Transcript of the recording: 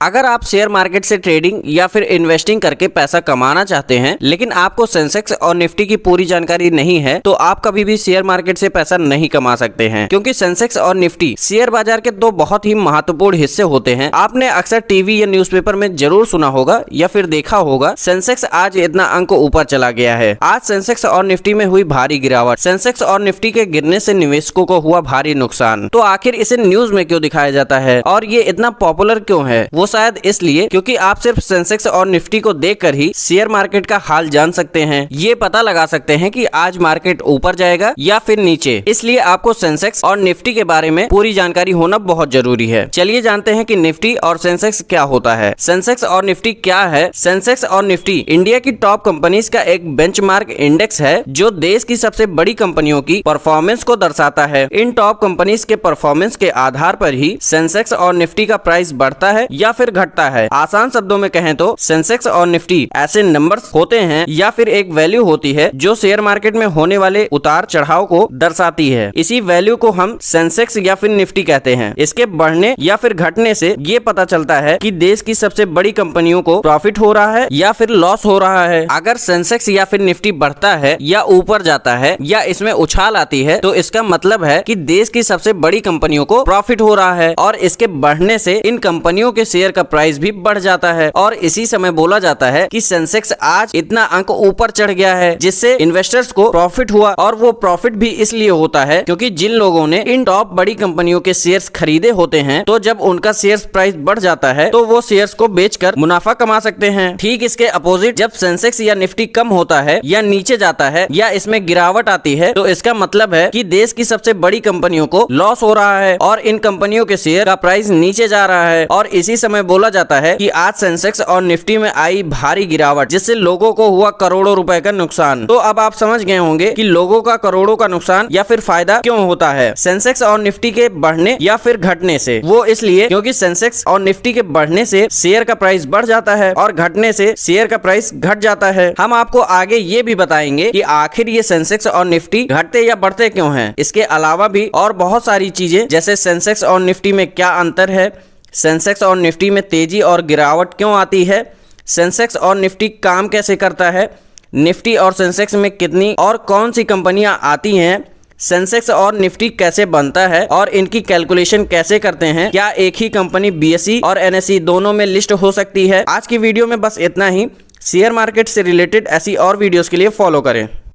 अगर आप share market से ट्रेडिंग या फिर इन्वेस्टिंग करके पैसा कमाना चाहते हैं, लेकिन आपको सेंसेक्स और निफ्टी की पूरी जानकारी नहीं है, तो आप कभी भी शेयर मार्केट से पैसा नहीं कमा सकते हैं, क्योंकि सेंसेक्स और निफ्टी शेयर बाजार के दो बहुत ही महत्वपूर्ण हिस्से होते हैं। आपने अक्सर टीवी या न्यूज़पेपर में जरूर सुना होगा या फिर देखा होगा, सेंसेक्स आज इतना अंक ऊपर चला गया है। आज सेंसेक्स और निफ्टी में हुई भारी गिरावट। सेंसेक्स और निफ्टी के गिरने से निवेशकों को हुआ भारी नुकसान। तो आखिर इसे न्यूज में क्यों दिखाया जाता है और ये इतना पॉपुलर क्यों है? वो शायद इसलिए क्योंकि आप सिर्फ सेंसेक्स और निफ्टी को देखकर ही शेयर मार्केट का हाल जान सकते हैं, ये पता लगा सकते हैं कि आज मार्केट ऊपर जाएगा या फिर नीचे। इसलिए आपको सेंसेक्स और निफ्टी के बारे में पूरी जानकारी होना बहुत जरूरी है। चलिए जानते हैं कि निफ्टी और सेंसेक्स क्या होता है। सेंसेक्स और निफ्टी क्या है? सेंसेक्स और निफ्टी इंडिया की टॉप कंपनीज का एक बेंचमार्क इंडेक्स है जो देश की सबसे बड़ी कंपनियों की परफॉर्मेंस को दर्शाता है। इन टॉप कंपनीज के परफॉर्मेंस के आधार पर ही सेंसेक्स और निफ्टी का प्राइस बढ़ता है या फिर घटता है। आसान शब्दों में कहें तो सेंसेक्स और निफ्टी ऐसे नंबर्स होते हैं या फिर एक वैल्यू होती है जो शेयर मार्केट में होने वाले उतार चढ़ाव को दर्शाती है। इसी वैल्यू को हम सेंसेक्स या फिर निफ्टी कहते हैं। इसके बढ़ने या फिर घटने से ये पता चलता है कि देश की सबसे बड़ी कंपनियों को प्रॉफिट हो रहा है या फिर लॉस हो रहा है। अगर सेंसेक्स या फिर निफ्टी बढ़ता है या ऊपर जाता है या इसमें उछाल आती है, तो इसका मतलब है कि देश की सबसे बड़ी कंपनियों को प्रॉफिट हो रहा है और इसके बढ़ने से इन कंपनियों के शेयर का प्राइस भी बढ़ जाता है और इसी समय बोला जाता है कि सेंसेक्स आज इतना अंक ऊपर चढ़ गया है, जिससे इन्वेस्टर्स को प्रॉफिट हुआ। और वो प्रॉफिट भी इसलिए होता है क्योंकि जिन लोगों ने इन टॉप बड़ी कंपनियों के शेयर्स खरीदे होते हैं, तो जब उनका शेयर्स प्राइस बढ़ जाता है तो वो शेयर्स को बेचकर मुनाफा कमा सकते हैं। ठीक इसके अपोजिट, जब सेंसेक्स या निफ्टी कम होता है या नीचे जाता है या इसमें गिरावट आती है, तो इसका मतलब है कि देश की सबसे बड़ी कंपनियों को लॉस हो रहा है और इन कंपनियों के शेयर का प्राइस नीचे जा रहा है। और इसी समय बोला जाता है कि आज सेंसेक्स और निफ्टी में आई भारी गिरावट, जिससे लोगों को हुआ करोड़ों रुपए का नुकसान। तो अब आप समझ गए होंगे कि लोगों का करोड़ों का नुकसान या फिर फायदा क्यों होता है सेंसेक्स और निफ्टी के बढ़ने या फिर घटने से। वो इसलिए क्योंकि सेंसेक्स और निफ्टी के बढ़ने से शेयर का प्राइस बढ़ जाता है और घटने से शेयर का प्राइस घट जाता है। हम आपको आगे ये भी बताएंगे कि आखिर ये सेंसेक्स और निफ्टी घटते या बढ़ते क्यों हैं। इसके अलावा भी और बहुत सारी चीजें, जैसे सेंसेक्स और निफ्टी में क्या अंतर है, सेंसेक्स और निफ्टी में तेजी और गिरावट क्यों आती है, सेंसेक्स और निफ्टी काम कैसे करता है, निफ्टी और सेंसेक्स में कितनी और कौन सी कंपनियां आती हैं, सेंसेक्स और निफ्टी कैसे बनता है और इनकी कैलकुलेशन कैसे करते हैं, क्या एक ही कंपनी बीएसई और एनएसई दोनों में लिस्ट हो सकती है। आज की वीडियो में बस इतना ही। शेयर मार्केट से रिलेटेड ऐसी और वीडियोस के लिए फॉलो करें।